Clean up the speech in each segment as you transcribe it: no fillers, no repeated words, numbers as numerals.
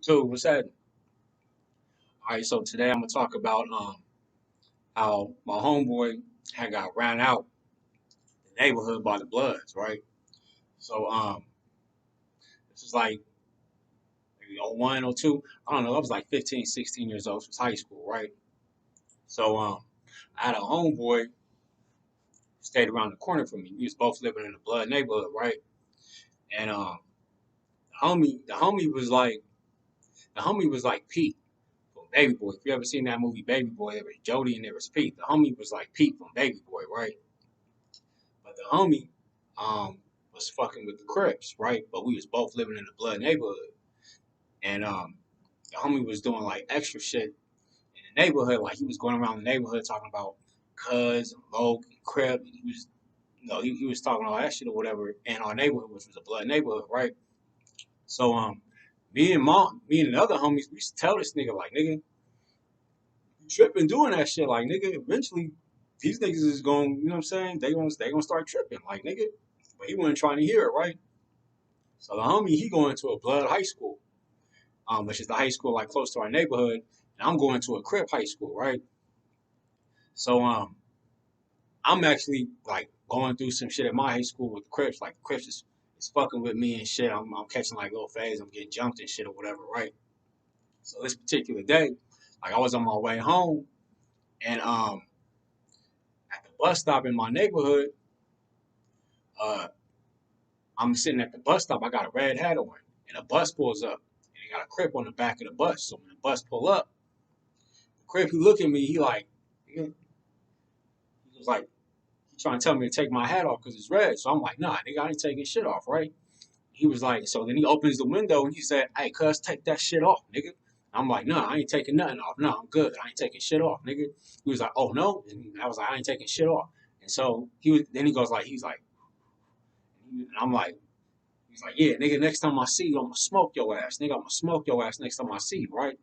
So what's that? All right, so today I'm gonna talk about how my homeboy had got ran out the neighborhood by the Bloods, right? So this is like maybe '01, '02. I don't know. I was like 15, 16 years old. It was high school, right? So I had a homeboy who stayed around the corner from me. We was both living in the Blood neighborhood, right? And the homie was like Pete from Baby Boy. If you ever seen that movie Baby Boy, there was Jody and there was Pete. The homie was like Pete from Baby Boy, right? But the homie was fucking with the Crips, right? But we was both living in the Blood neighborhood. And the homie was doing like extra shit in the neighborhood. Like he was going around the neighborhood talking about Cuz and Loke and Crip. And he was he was talking all that shit or whatever in our neighborhood, which was a Blood neighborhood, right? So me and the other homies, we used to tell this nigga, like, nigga, you tripping doing that shit. Like, nigga, eventually these niggas is going, you know what I'm saying? They gonna start tripping. Like, nigga. But he wasn't trying to hear it, right? So the homie, he going to a Blood high school, which is the high school like close to our neighborhood, and I'm going to a Crip high school, right? So I'm actually like going through some shit at my high school with the Crips. Like the Crips is fucking with me and shit. I'm catching like little phase. I'm getting jumped and shit or whatever, right? So this particular day, like I was on my way home, and at the bus stop in my neighborhood, uh, I'm sitting at the bus stop. I got a red hat on, and a bus pulls up, and they got a Crip on the back of the bus. So when the bus pull up, the Crip he look at me, he was like, he trying to tell me to take my hat off because it's red. So I'm like, nah, nigga, I ain't taking shit off, right? He was like, so then he opens the window and he said, hey, cuz, take that shit off, nigga. I'm like, nah, I ain't taking nothing off. No, I'm good. I ain't taking shit off, nigga. He was like, oh no, and I was like, I ain't taking shit off. And so then he goes like, and I'm like, he's like, yeah, nigga, next time I see you, I'm gonna smoke your ass, nigga. I'm gonna smoke your ass next time I see you, right?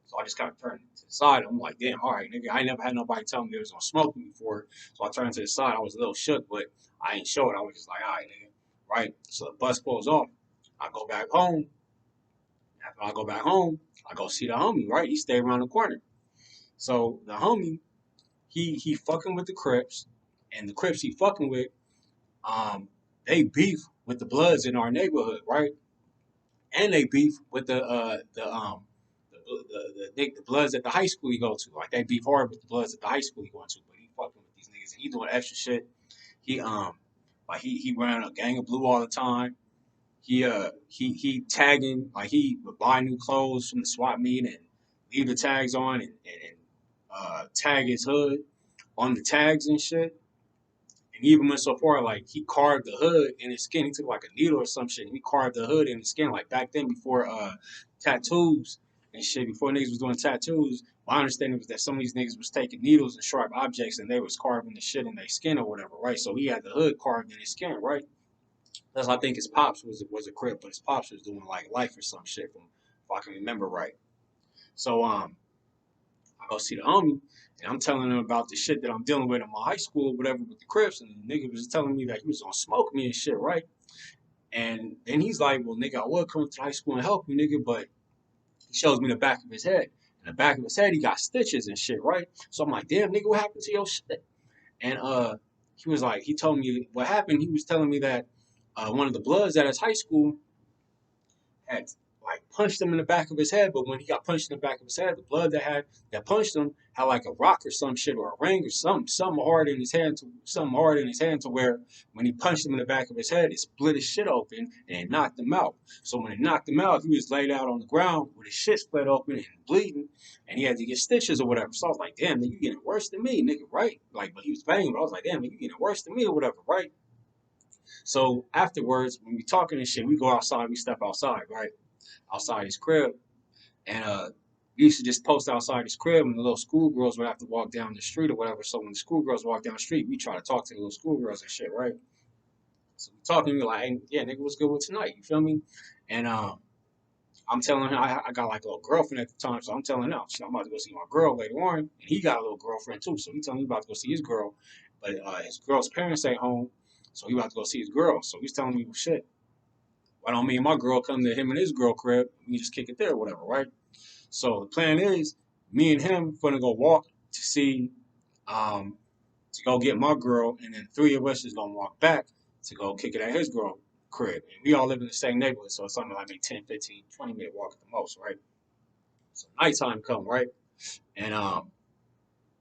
So I just kind of turned to the side. I'm like, damn, all right, nigga. I ain't never had nobody tell me they was gonna smoke me before. So I turned to the side. I was a little shook, but I ain't show it. I was just like, all right, nigga. Right. So the bus pulls off. I go back home. After I go back home, I go see the homie, right? He stayed around the corner. So the homie, he fucking with the Crips, and the Crips he fucking with, um, they beef with the Bloods in our neighborhood, right? And they beef with the Bloods at the high school he go to. Like they beef hard with the Bloods at the high school he going to, but he fucking with these niggas and he doing extra shit. He like he ran a gang of blue all the time. He tagging like he would buy new clothes from the swap meet and leave the tags on and tag his hood on the tags and shit. And he even went so far like he carved the hood in his skin. He took like a needle or some shit. And he carved the hood in his skin like back then before tattoos and shit. Before niggas was doing tattoos, my understanding was that some of these niggas was taking needles and sharp objects and they was carving the shit in their skin or whatever, right? So he had the hood carved in his skin, right? That's I think his pops was a crip, but his pops was doing like life or some shit from if I can remember right. So I go see the homie and I'm telling him about the shit that I'm dealing with in my high school or whatever with the Crips, and the nigga was telling me that he was gonna smoke me and shit, right? And then he's like, well, nigga, I would come to high school and help you, nigga, but he shows me the back of his head. In the back of his head, he got stitches and shit, right? So I'm like, damn, nigga, what happened to your shit? And he was like, he told me what happened. He was telling me that one of the Bloods at his high school had like punched him in the back of his head, but when he got punched in the back of his head, the blood that punched him had like a rock or some shit or a ring or something hard in his hand to where when he punched him in the back of his head, it split his shit open and it knocked him out. So when it knocked him out, he was laid out on the ground with his shit split open and bleeding, and he had to get stitches or whatever. So I was like, damn, nigga, you getting worse than me, nigga, right? Like, but he was banging, but I was like, damn, nigga, you getting worse than me or whatever, right? So afterwards, when we talking and shit, we go outside, we step outside, right? Outside his crib. And we used to just post outside his crib and the little schoolgirls would have to walk down the street or whatever. So when the schoolgirls walk down the street, we try to talk to the little schoolgirls and shit, right? So we talking, we like, hey, yeah, nigga, what's good with tonight? You feel me? And I'm telling her I got like a little girlfriend at the time, so I'm telling her, I'm about to go see my girl later on. And he got a little girlfriend too, so he telling me about to go see his girl. But his girl's parents ain't home, so he about to go see his girl. So he's telling me, well, shit. Why don't me and my girl come to him and his girl crib? We just kick it there or whatever, right? So the plan is me and him gonna go walk to see um to go get my girl, and then three of us is gonna walk back to go kick it at his girl crib. And we all live in the same neighborhood, so it's something like maybe 10, 15, 20 minute walk at the most, right? So nighttime come, right? And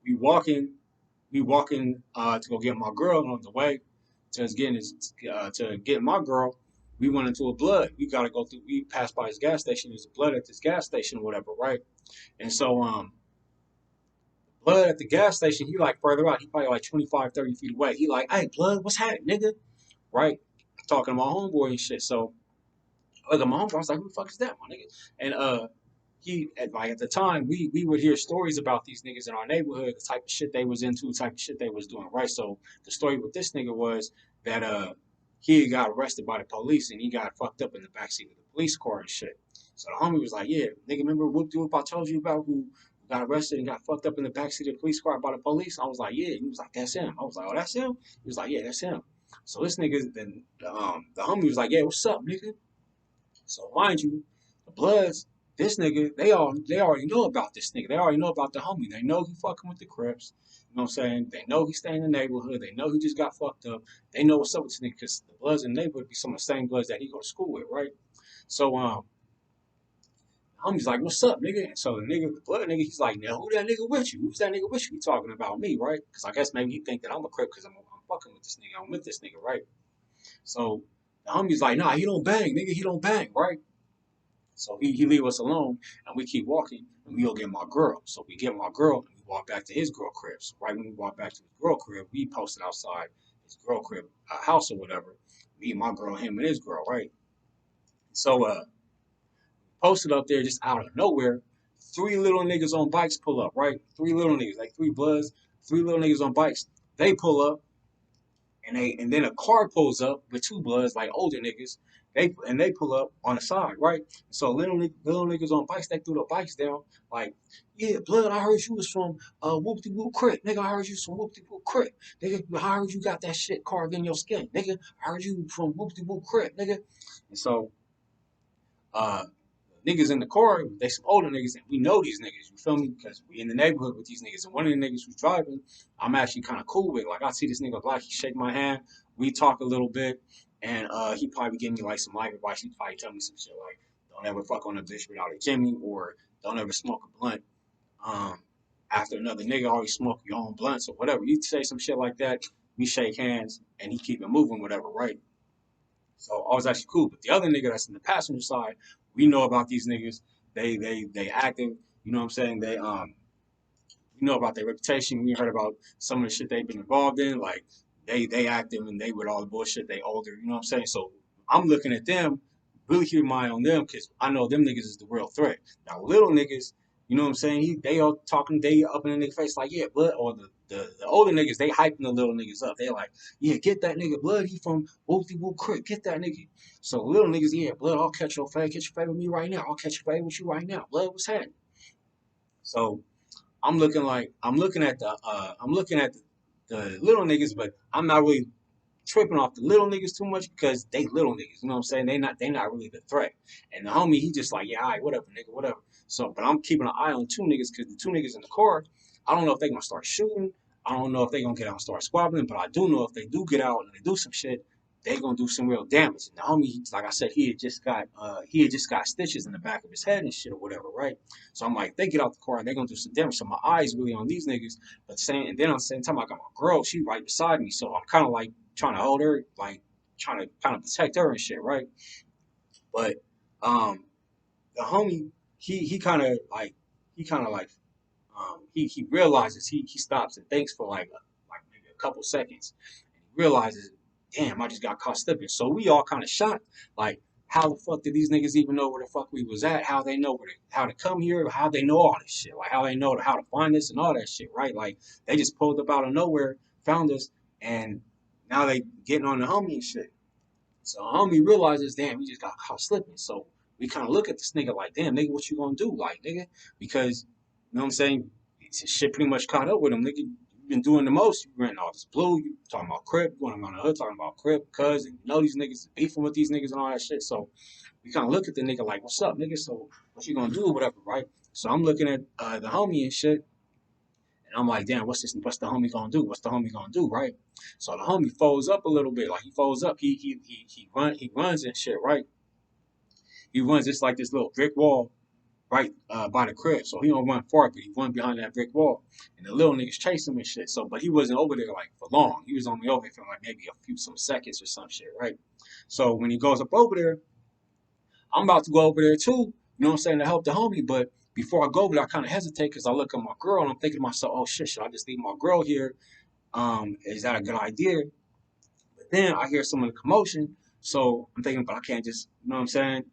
we walking to go get my girl, and on the way to us getting to get my girl, we went into a blood. We gotta go through. We passed by his gas station. There's a blood at this gas station or whatever, right? And so blood at the gas station. He like further out. He probably like 25, 30 feet away. He like, hey, blood, what's happening, nigga? Right? Talking to my homeboy and shit. So I look at my homeboy. I was like, who the fuck is that, my nigga? And he at the time we would hear stories about these niggas in our neighborhood, the type of shit they was into, the type of shit they was doing, right? So the story with this nigga was that he got arrested by the police and he got fucked up in the backseat of the police car and shit. So the homie was like, yeah, nigga, remember whoop de whoop I told you about who got arrested and got fucked up in the backseat of the police car by the police? I was like, yeah. He was like, that's him. I was like, oh, that's him? He was like, yeah, that's him. So this nigga, then the homie was like, yeah, what's up, nigga? So mind you, the Bloods, this nigga, they already know about this nigga. They already know about the homie. They know he fucking with the Crips. You know what I'm saying? They know he stay in the neighborhood. They know he just got fucked up. They know what's up with this nigga because the Bloods in the neighborhood be some of the same Bloods that he go to school with, right? So the homie's like, what's up, nigga? And so the nigga, the Blood nigga, he's like, now who that nigga with you? Who's that nigga with you? He talking about me, right? Because I guess maybe he think that I'm a Crip because I'm fucking with this nigga. I'm with this nigga, right? So the homie's like, nah, he don't bang, nigga. He don't bang, right? So he leave us alone, and we keep walking, and we go get my girl. So we get my girl, and we walk back to his girl crib. So right when we walk back to his girl crib, we posted outside his girl crib house or whatever. Me and my girl, him and his girl, right? So posted up there just out of nowhere. Three little niggas on bikes pull up, right? Three little niggas, like three bloods, three little niggas on bikes. They pull up, and then a car pulls up with two bloods, like older niggas. They pull up on the side, right? So little niggas on bikes, they threw the bikes down, like, yeah, blood. I heard you was from Whoop de Whoop Crit, nigga. I heard you from Whoop de Whoop Crit, nigga. I heard you got that shit carved in your skin, nigga. I heard you from Whoop de Whoop Crit, nigga. And so uh, niggas in the car, they some older niggas, and we know these niggas. You feel me? Because we in the neighborhood with these niggas, and one of the niggas who's driving, I'm actually kind of cool with. Like I see this nigga black, he shake my hand, we talk a little bit, and he probably give me like some life advice. He probably tell me some shit like, don't ever fuck on a bitch without a Jimmy, or don't ever smoke a blunt. Um, After another nigga already smoke your own blunts or whatever. You say some shit like that, we shake hands, and he keep it moving, whatever, right? So I was actually cool. But the other nigga that's in the passenger side, we know about these niggas. They active. You know what I'm saying? We know about their reputation. We heard about some of the shit they've been involved in. Like they active and they with all the bullshit. They older. You know what I'm saying? So I'm looking at them, really keeping my eye on them because I know them niggas is the real threat. Now little niggas, you know what I'm saying? They all talking, they up in the nigga face like, yeah, blood. Or the older niggas, they hyping the little niggas up. They like, yeah, get that nigga blood. He from Whoopty Whoop Creek. Get that nigga. So little niggas, yeah, blood. I'll catch your fade. Catch your fade with me right now. I'll catch your fade with you right now. Blood, what's happening? So I'm looking at the little niggas, but I'm not really tripping off the little niggas too much because they little niggas. You know what I'm saying? They not really the threat. And the homie, he just like, yeah, all right, whatever, nigga, whatever. So, but I'm keeping an eye on two niggas because the two niggas in the car, I don't know if they gonna start shooting. I don't know if they gonna get out and start squabbling, but I do know if they do get out and they do some shit, they gonna do some real damage. And the homie, like I said, he had just got stitches in the back of his head and shit or whatever, right? So I'm like, they get out the car and they gonna do some damage. So my eyes really on these niggas, but saying, and then at the same time, I got my girl, she right beside me, so I'm kind of like trying to hold her, like trying to kind of protect her and shit, right? But um, the homie, he kind of like he kind of like he realizes he stops and thinks for like maybe a couple seconds, and he realizes, damn, I just got caught slipping. So we all kind of shocked, like. How the fuck did these niggas even know where the fuck we was at? How they know how to come here? How they know all this shit? Like how they know how to find us and all that shit, right? Like they just pulled up out of nowhere, found us, and now they getting on the homie and shit. So homie realizes, damn, he just got caught slipping. So we kind of look at this nigga like, damn, nigga, what you gonna do? Like, nigga, because, you know what I'm saying? Shit pretty much caught up with him, nigga. you've been doing the most. You renting all this blue. You talking about Crip. You going around the hood talking about Crip, cuz, and you know these niggas is beefing with these niggas and all that shit. So we kind of look at the nigga like, what's up, nigga? So what you gonna do or whatever, right? So I'm looking at the homie and shit, and I'm like, damn, what's the homie gonna do? What's the homie gonna do, right? So the homie folds up a little bit, like he folds up, he runs and shit, right? He runs just like this little brick wall right by the crib. So he don't run far, but he run behind that brick wall. And the little niggas chase him and shit. So, but he wasn't over there like for long. He was only over there for like maybe some seconds or some shit, right? So when he goes up over there, I'm about to go over there too. You know what I'm saying, to help the homie. But before I go over there, I kind of hesitate because I look at my girl and I'm thinking to myself, oh shit, should I just leave my girl here? Is that a good idea? But then I hear some of the commotion. So I'm thinking, but I can't just, you know what I'm saying,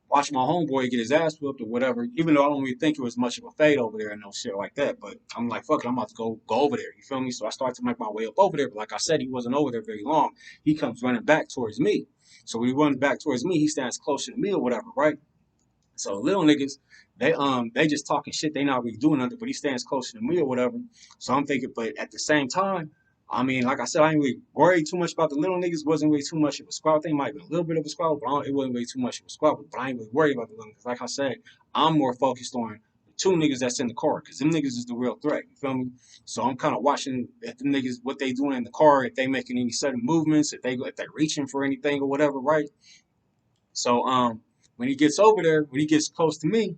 watch my homeboy get his ass whooped or whatever, even though I don't really think it was much of a fade over there and no shit like that. But I'm like, fuck it, I'm about to go over there. You feel me? So I start to make my way up over there. But like I said, he wasn't over there very long. He comes running back towards me. So when he runs back towards me, he stands closer to me or whatever, right? So little niggas, they just talking shit. They not really doing nothing, but he stands closer to me or whatever. So I'm thinking, but at the same time, I mean, like I said, I ain't really worried too much about the little niggas. Wasn't really too much of a squabble. Thing might have been a little bit of a squabble, but it wasn't really too much of a squabble. But I ain't really worried about the little niggas. Like I said, I'm more focused on the two niggas that's in the car, because them niggas is the real threat. You feel me? So I'm kind of watching if them niggas what they doing in the car, if they making any sudden movements, if they're reaching for anything or whatever, right? So when he gets over there, when he gets close to me,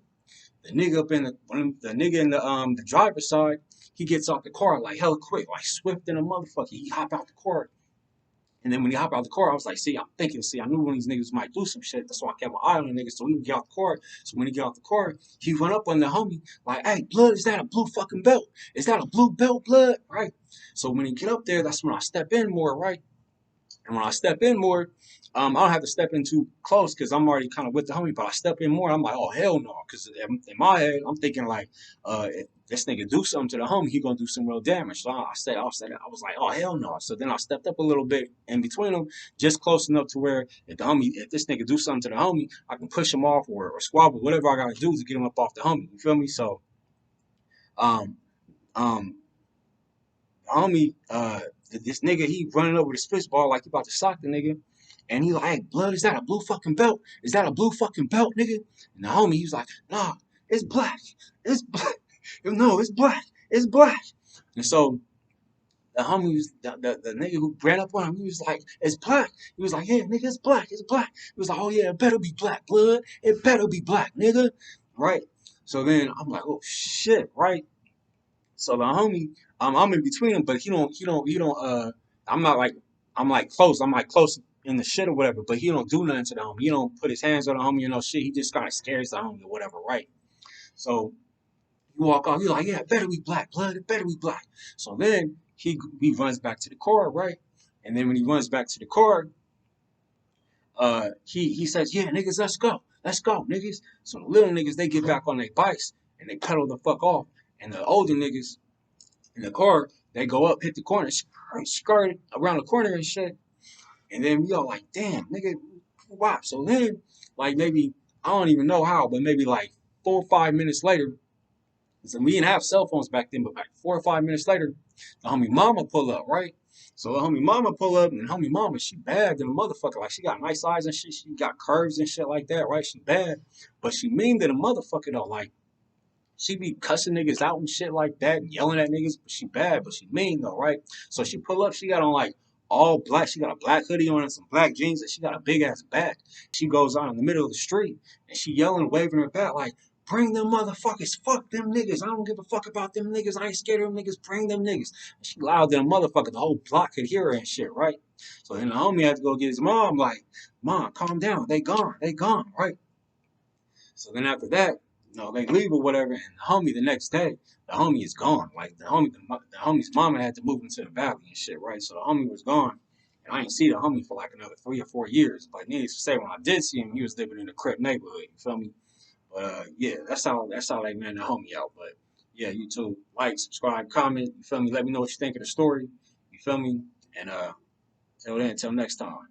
the nigga up in the nigga in the driver's side, he gets out the car like hella quick, like swift in a motherfucker. He hop out the car. And then when he hopped out the car, I was like, I knew one of these niggas might do some shit. That's why I kept my eye on the nigga so he can get out the car. So when he get out the car, he run up on the homie, like, hey, blood, is that a blue fucking belt? Is that a blue belt, blood? Right? So when he get up there, that's when I step in more, right? And when I step in more, I don't have to step in too close because I'm already kind of with the homie. But I step in more, I'm like, oh hell no, because in my head, I'm thinking like, if this nigga do something to the homie, he gonna do some real damage. So I was like, oh hell no. So then I stepped up a little bit in between them, just close enough to where if this nigga do something to the homie, I can push him off or squabble, whatever I gotta do to get him up off the homie. You feel me? So, um, um, homie, this nigga, he running over the spitz ball like he about to sock the nigga. And he like, hey, blood, is that a blue fucking belt? Is that a blue fucking belt, nigga? And the homie, he was like, nah, it's black. It's black. No, it's black. It's black. And so the homie was, the nigga who ran up on him, he was like, it's black. He was like, yeah, nigga, it's black. It's black. He was like, oh yeah, it better be black, blood. It better be black, nigga. Right? So then I'm like, oh shit, right? So the homie, I'm in between them, but I'm not like, I'm like close in the shit or whatever, but he don't do nothing to the homie. He don't put his hands on the homie, shit. He just kind of scares the homie or whatever, right? So you walk off, you're like, yeah, it better be black, blood, it better be black. So then he runs back to the car, right? And then when he runs back to the car, he says, yeah, niggas, let's go, niggas. So the little niggas, they get back on their bikes and they pedal the fuck off, and the older niggas in the car, they go up, hit the corner, skirt around the corner and shit. And then we all like, damn, nigga, wow. So then, like maybe, I don't even know how, but maybe like 4 or 5 minutes later, so we didn't have cell phones back then, but like 4 or 5 minutes later, the homie mama pull up, right? So the homie mama pull up, and the homie mama, she bad than a motherfucker. Like she got nice eyes and shit, she got curves and shit like that, right? She bad, but she mean than a motherfucker though. Like she be cussing niggas out and shit like that, and yelling at niggas. But she bad, but she mean though, right? So she pull up. She got on like all black. She got a black hoodie on and some black jeans, and she got a big ass bag. She goes out in the middle of the street, and she yelling, waving her back like, "Bring them motherfuckers! Fuck them niggas! I don't give a fuck about them niggas. I ain't scared of them niggas. Bring them niggas!" And she loud than a motherfucker. The whole block could hear her and shit, right? So then the homie had to go get his mom. Like, mom, calm down. They gone. They gone, right? So then after that, they leave or whatever, and the homie the next day, the homie is gone. Like the homie's mama had to move into the valley and shit, right? So the homie was gone, and I ain't see the homie for like another 3 or 4 years. But needless to say, when I did see him, he was living in a Crip neighborhood. You feel me? But yeah, that's how they man the homie out. But yeah, you too, like, subscribe, comment. You feel me? Let me know what you think of the story. You feel me? And till then, till next time.